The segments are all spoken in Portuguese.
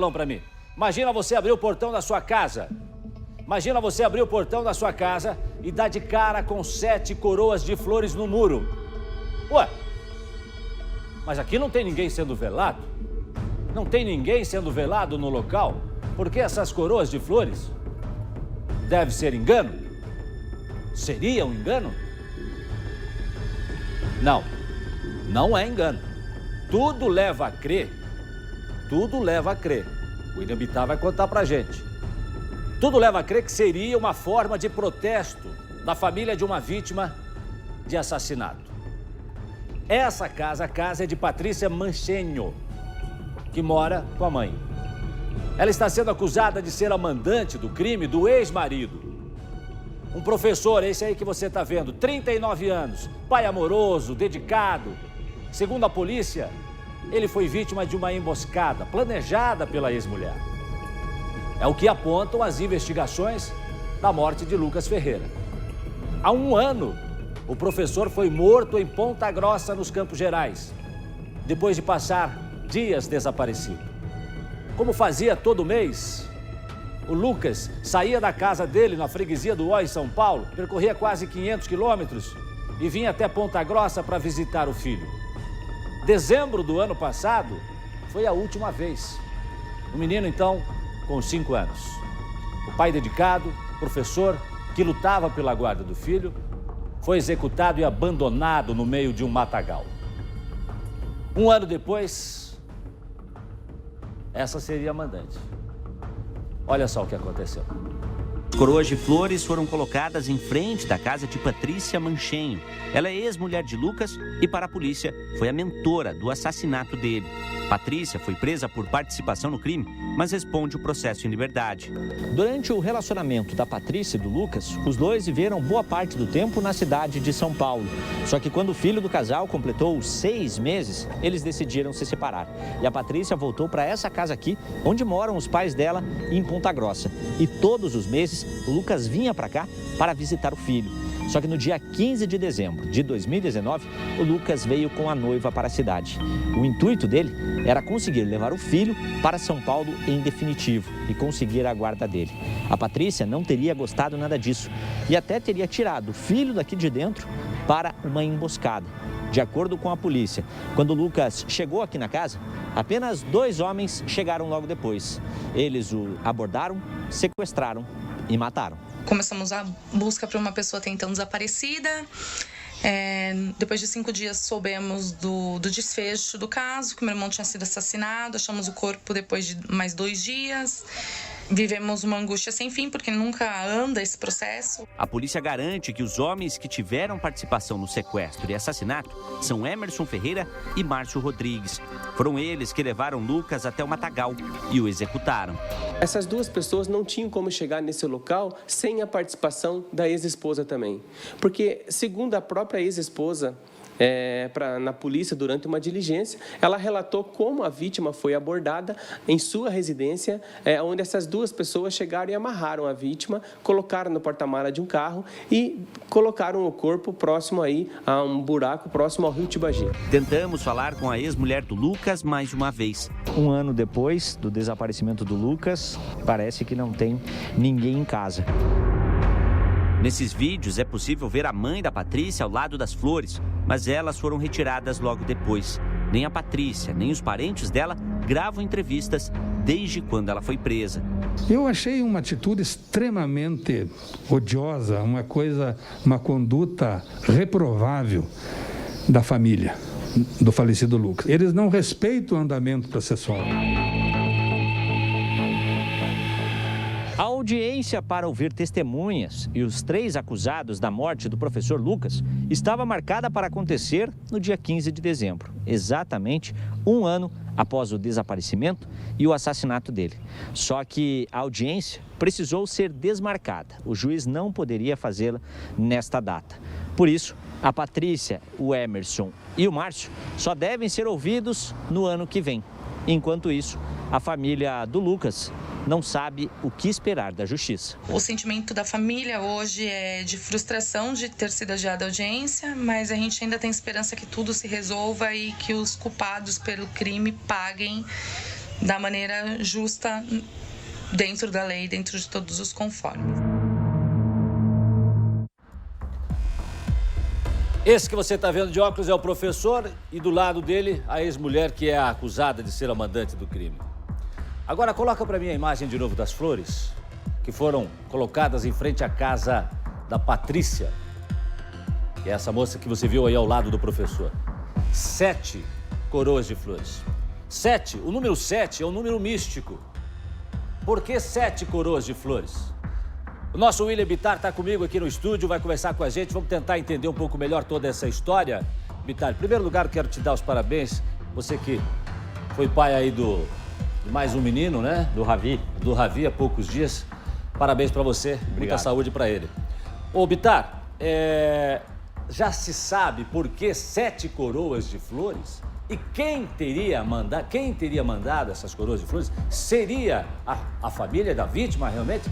Para mim. Imagina você abrir o portão da sua casa. Imagina você abrir o portão da sua casa e dar de cara com 7 coroas de flores no muro. Ué, mas aqui não tem ninguém sendo velado? Não tem ninguém sendo velado no local? Por que essas coroas de flores? Deve ser engano? Seria um engano? Não, não é engano. Tudo leva a crer. Tudo leva a crer. O William Bittar vai contar pra gente. Tudo leva a crer que seria uma forma de protesto da família de uma vítima de assassinato. Essa casa, a casa é de Patrícia Manchenho, que mora com a mãe. Ela está sendo acusada de ser a mandante do crime do ex-marido. Um professor, esse aí que você está vendo, 39 anos, pai amoroso, dedicado. Segundo a polícia, ele foi vítima de uma emboscada planejada pela ex-mulher. É o que apontam as investigações da morte de Lucas Ferreira. Há 1 ano, o professor foi morto em Ponta Grossa, nos Campos Gerais, depois de passar dias desaparecido. Como fazia todo mês, o Lucas saía da casa dele na freguesia do Ó, em São Paulo, percorria quase 500 quilômetros e vinha até Ponta Grossa para visitar o filho. Dezembro do ano passado foi a última vez. O menino, então, com 5 anos. O pai dedicado, professor, que lutava pela guarda do filho, foi executado e abandonado no meio de um matagal. 1 ano depois, essa seria a mandante. Olha só o que aconteceu. Coroas de flores foram colocadas em frente da casa de Patrícia Manchenho. Ela é ex-mulher de Lucas e, para a polícia, foi a mentora do assassinato dele. Patrícia foi presa por participação no crime, mas responde o processo em liberdade. Durante o relacionamento da Patrícia e do Lucas, os dois viveram boa parte do tempo na cidade de São Paulo. Só que quando o filho do casal completou 6 meses, eles decidiram se separar. E a Patrícia voltou para essa casa aqui, onde moram os pais dela, em Ponta Grossa. E todos os meses, o Lucas vinha para cá para visitar o filho. Só que no dia 15 de dezembro de 2019, o Lucas veio com a noiva para a cidade. O intuito dele era conseguir levar o filho para São Paulo em definitivo e conseguir a guarda dele. A Patrícia não teria gostado nada disso e até teria tirado o filho daqui de dentro para uma emboscada. De acordo com a polícia, quando o Lucas chegou aqui na casa, apenas 2 homens chegaram logo depois. Eles o abordaram, sequestraram e mataram. Começamos a busca por uma pessoa até então desaparecida. Depois de 5 dias soubemos do desfecho do caso, que meu irmão tinha sido assassinado. Achamos o corpo depois de mais 2 dias. Vivemos uma angústia sem fim, porque nunca anda esse processo. A polícia garante que os homens que tiveram participação no sequestro e assassinato são Emerson Ferreira e Márcio Rodrigues. Foram eles que levaram Lucas até o matagal e o executaram. Essas 2 pessoas não tinham como chegar nesse local sem a participação da ex-esposa também. Porque, segundo a própria ex-esposa, na polícia, durante uma diligência, ela relatou como a vítima foi abordada em sua residência, onde essas 2 pessoas chegaram e amarraram a vítima, colocaram no porta-mala de um carro e colocaram o corpo próximo aí a um buraco próximo ao rio Tibagi. Tentamos falar com a ex-mulher do Lucas mais uma vez. 1 ano depois do desaparecimento do Lucas, parece que não tem ninguém em casa. Nesses vídeos é possível ver a mãe da Patrícia ao lado das flores, mas elas foram retiradas logo depois. Nem a Patrícia, nem os parentes dela gravam entrevistas desde quando ela foi presa. Eu achei uma atitude extremamente odiosa, uma conduta reprovável da família do falecido Lucas. Eles não respeitam o andamento processual. A audiência para ouvir testemunhas e os 3 acusados da morte do professor Lucas estava marcada para acontecer no dia 15 de dezembro, exatamente 1 ano após o desaparecimento e o assassinato dele. Só que a audiência precisou ser desmarcada. O juiz não poderia fazê-la nesta data. Por isso, a Patrícia, o Emerson e o Márcio só devem ser ouvidos no ano que vem. Enquanto isso, a família do Lucas não sabe o que esperar da justiça. O sentimento da família hoje é de frustração de ter sido adiada a audiência, mas a gente ainda tem esperança que tudo se resolva e que os culpados pelo crime paguem da maneira justa, dentro da lei, dentro de todos os conformes. Esse que você está vendo de óculos é o professor e do lado dele a ex-mulher que é a acusada de ser a mandante do crime. Agora coloca para mim a imagem de novo das flores que foram colocadas em frente à casa da Patrícia, que é essa moça que você viu aí ao lado do professor. 7 coroas de flores. 7, o número 7 é um número místico. Por que 7 coroas de flores? O nosso William Bittar está comigo aqui no estúdio, vai conversar com a gente, vamos tentar entender um pouco melhor toda essa história. Bittar, em primeiro lugar, eu quero te dar os parabéns, você que foi pai aí de mais um menino, né? Do Ravi. Do Ravi há poucos dias. Parabéns para você, Obrigado. Muita saúde para ele. Ô, Bittar, já se sabe por que 7 coroas de flores? E quem teria mandado essas coroas de flores? Seria a família da vítima, realmente?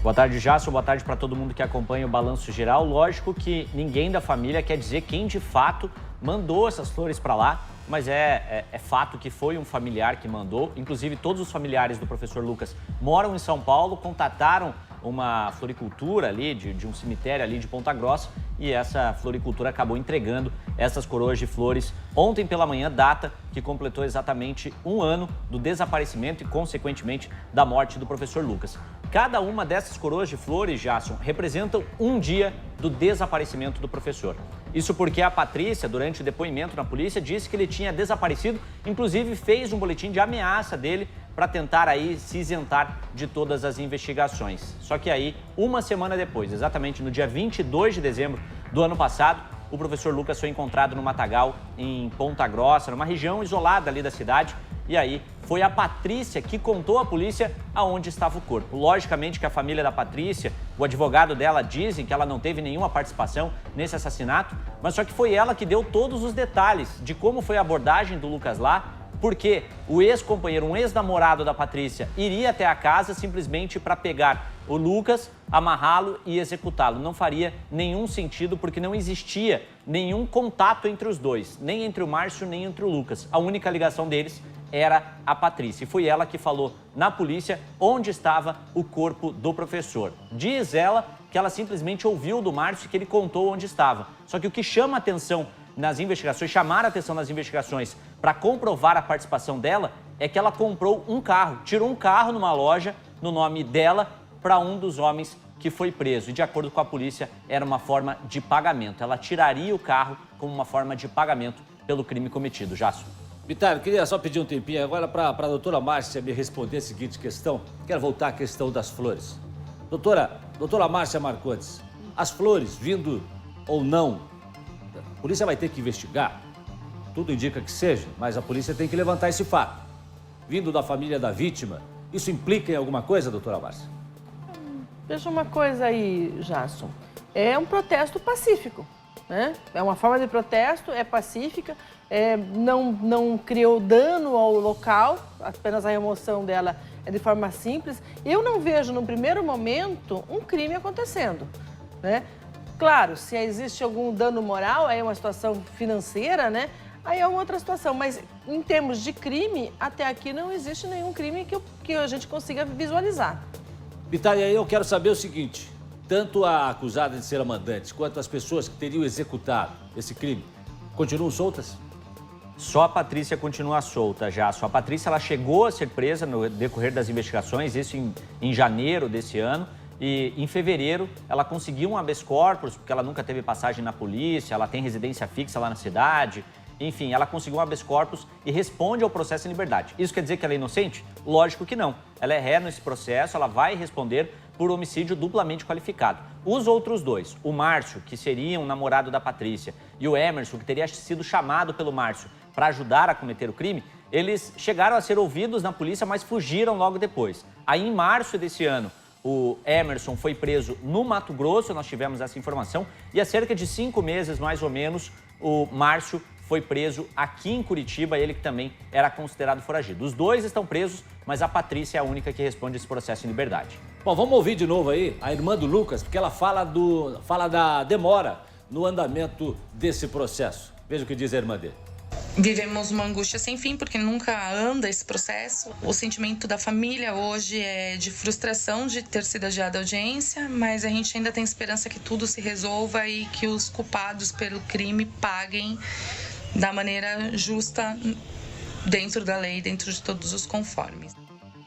Boa tarde, Jason. Boa tarde para todo mundo que acompanha o Balanço Geral. Lógico que ninguém da família quer dizer quem de fato mandou essas flores para lá, mas é fato que foi um familiar que mandou. Inclusive, todos os familiares do professor Lucas moram em São Paulo, contataram uma floricultura ali, de um cemitério ali de Ponta Grossa, e essa floricultura acabou entregando essas coroas de flores ontem pela manhã, data que completou exatamente 1 ano do desaparecimento e, consequentemente, da morte do professor Lucas. Cada uma dessas coroas de flores, Jason, representam um dia do desaparecimento do professor. Isso porque a Patrícia, durante o depoimento na polícia, disse que ele tinha desaparecido, inclusive fez um boletim de ameaça dele para tentar aí se isentar de todas as investigações. Só que aí, uma semana depois, exatamente no dia 22 de dezembro do ano passado, o professor Lucas foi encontrado no matagal em Ponta Grossa, numa região isolada ali da cidade, e aí foi a Patrícia que contou à polícia aonde estava o corpo. Logicamente que a família da Patrícia, o advogado dela, dizem que ela não teve nenhuma participação nesse assassinato, mas só que foi ela que deu todos os detalhes de como foi a abordagem do Lucas lá, porque o ex-companheiro, um ex-namorado da Patrícia, iria até a casa simplesmente para pegar o Lucas, amarrá-lo e executá-lo. Não faria nenhum sentido porque não existia nenhum contato entre os dois, nem entre o Márcio, nem entre o Lucas. A única ligação deles era a Patrícia. E foi ela que falou na polícia onde estava o corpo do professor. Diz ela que ela simplesmente ouviu do Márcio que ele contou onde estava. Só que o que chama a atenção nas investigações, chamar a atenção nas investigações para comprovar a participação dela, é que ela comprou um carro, tirou um carro numa loja no nome dela para um dos homens que foi preso. E de acordo com a polícia, era uma forma de pagamento. Ela tiraria o carro como uma forma de pagamento pelo crime cometido. Jasso. Bittar, eu queria só pedir um tempinho agora para a doutora Márcia me responder a seguinte questão. Quero voltar à questão das flores. Doutora Márcia Marcondes, as flores, vindo ou não, a polícia vai ter que investigar, tudo indica que seja, mas a polícia tem que levantar esse fato. Vindo da família da vítima, isso implica em alguma coisa, doutora Márcia? Veja uma coisa aí, Jason. É um protesto pacífico, né? É uma forma de protesto, é pacífica, não criou dano ao local, apenas a remoção dela é de forma simples. Eu não vejo, no primeiro momento, um crime acontecendo, né? Claro, se existe algum dano moral, aí é uma situação financeira, né? Aí é uma outra situação, mas em termos de crime, até aqui não existe nenhum crime que a gente consiga visualizar. Bittar, e aí eu quero saber o seguinte, tanto a acusada de ser a mandante, quanto as pessoas que teriam executado esse crime, continuam soltas? Só a Patrícia continua solta, Jasso. A Patrícia ela chegou a ser presa no decorrer das investigações, isso em janeiro desse ano. E em fevereiro ela conseguiu um habeas corpus, porque ela nunca teve passagem na polícia, ela tem residência fixa lá na cidade. Enfim, ela conseguiu um habeas corpus e responde ao processo em liberdade. Isso quer dizer que ela é inocente? Lógico que não. Ela é ré nesse processo, ela vai responder por homicídio duplamente qualificado. Os outros dois, o Márcio, que seria um namorado da Patrícia, e o Emerson, que teria sido chamado pelo Márcio para ajudar a cometer o crime, eles chegaram a ser ouvidos na polícia, mas fugiram logo depois. Aí, em março desse ano, o Emerson foi preso no Mato Grosso, nós tivemos essa informação, e há cerca de 5 meses, mais ou menos, o Márcio foi preso aqui em Curitiba, ele que também era considerado foragido. Os dois estão presos, mas a Patrícia é a única que responde esse processo em liberdade. Bom, vamos ouvir de novo aí a irmã do Lucas, porque ela fala da demora no andamento desse processo. Veja o que diz a irmã dele. Vivemos uma angústia sem fim, porque nunca anda esse processo. O sentimento da família hoje é de frustração de ter sido adiada a audiência, mas a gente ainda tem esperança que tudo se resolva e que os culpados pelo crime paguem da maneira justa, dentro da lei, dentro de todos os conformes.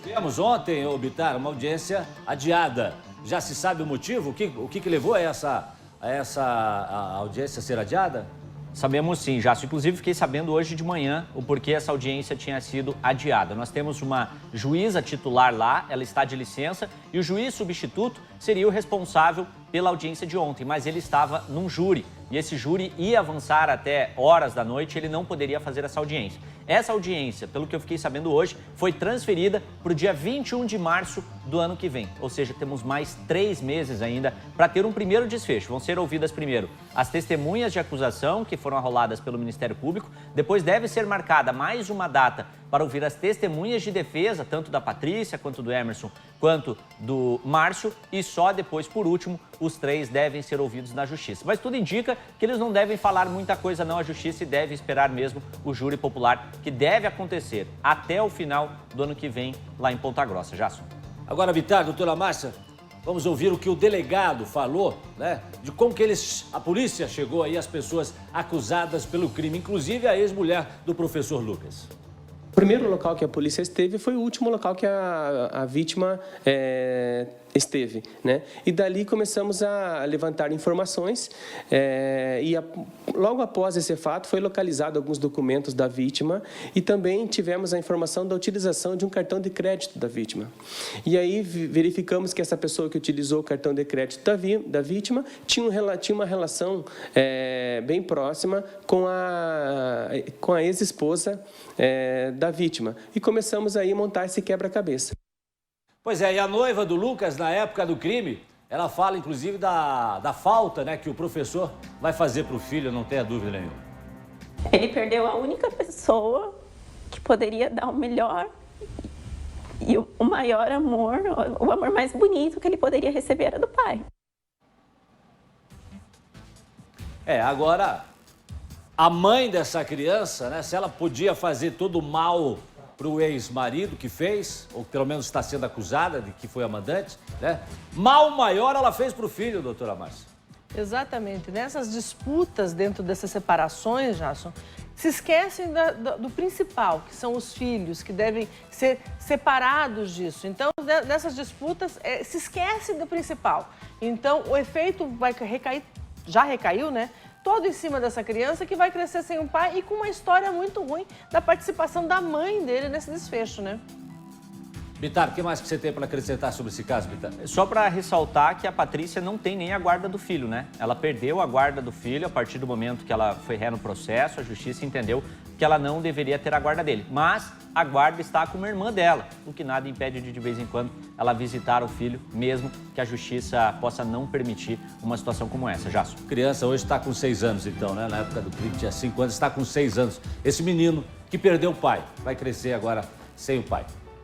Tivemos ontem, Bittar, uma audiência adiada. Já se sabe o motivo? O que levou a essa audiência ser adiada? Sabemos sim, Jássio. Inclusive, fiquei sabendo hoje de manhã o porquê essa audiência tinha sido adiada. Nós temos uma juíza titular lá, ela está de licença, e o juiz substituto seria o responsável pela audiência de ontem, mas ele estava num júri, e esse júri ia avançar até horas da noite, ele não poderia fazer essa audiência. Essa audiência, pelo que eu fiquei sabendo hoje, foi transferida para o dia 21 de março do ano que vem. Ou seja, temos mais 3 meses ainda para ter um primeiro desfecho. Vão ser ouvidas primeiro as testemunhas de acusação que foram arroladas pelo Ministério Público. Depois deve ser marcada mais uma data para ouvir as testemunhas de defesa, tanto da Patrícia, quanto do Emerson, quanto do Márcio. E só depois, por último, os 3 devem ser ouvidos na Justiça. Mas tudo indica que eles não devem falar muita coisa não à Justiça e deve esperar mesmo o júri popular, que deve acontecer até o final do ano que vem lá em Ponta Grossa. Jássio. Agora, Bittar, doutora Márcia, vamos ouvir o que o delegado falou, né? De como que a polícia chegou aí às pessoas acusadas pelo crime, inclusive a ex-mulher do professor Lucas. O primeiro local que a polícia esteve foi o último local que a vítima esteve, né? E dali começamos a levantar informações logo após esse fato foi localizado alguns documentos da vítima e também tivemos a informação da utilização de um cartão de crédito da vítima. E aí verificamos que essa pessoa que utilizou o cartão de crédito da vítima tinha uma relação bem próxima com a ex-esposa da vítima. E começamos aí a montar esse quebra-cabeça. Pois é, e a noiva do Lucas, na época do crime, ela fala, inclusive, da falta, né, que o professor vai fazer para o filho, não tenha dúvida nenhuma. Ele perdeu a única pessoa que poderia dar o melhor e o maior amor, o amor mais bonito que ele poderia receber era do pai. Agora, a mãe dessa criança, né, se ela podia fazer todo o mal para o ex-marido que fez, ou pelo menos está sendo acusada de que foi a mandante, né? Mal maior ela fez para o filho, doutora Márcia. Exatamente. Nessas disputas dentro dessas separações, Jasson, se esquecem do principal, que são os filhos, que devem ser separados disso. Então, nessas disputas, se esquece do principal. Então, o efeito vai recair, já recaiu, né? Todo em cima dessa criança que vai crescer sem um pai e com uma história muito ruim da participação da mãe dele nesse desfecho, né? Bittar, o que mais que você tem para acrescentar sobre esse caso, Bittar? Só para ressaltar que a Patrícia não tem nem a guarda do filho, né? Ela perdeu a guarda do filho a partir do momento que ela foi ré no processo, a justiça entendeu que ela não deveria ter a guarda dele. Mas a guarda está com uma irmã dela, o que nada impede de vez em quando, ela visitar o filho, mesmo que a justiça possa não permitir uma situação como essa. Jássio. A criança hoje está com 6 anos, então, né? Na época do crime tinha 5 anos, está com 6 anos. Esse menino que perdeu o pai vai crescer agora sem o pai.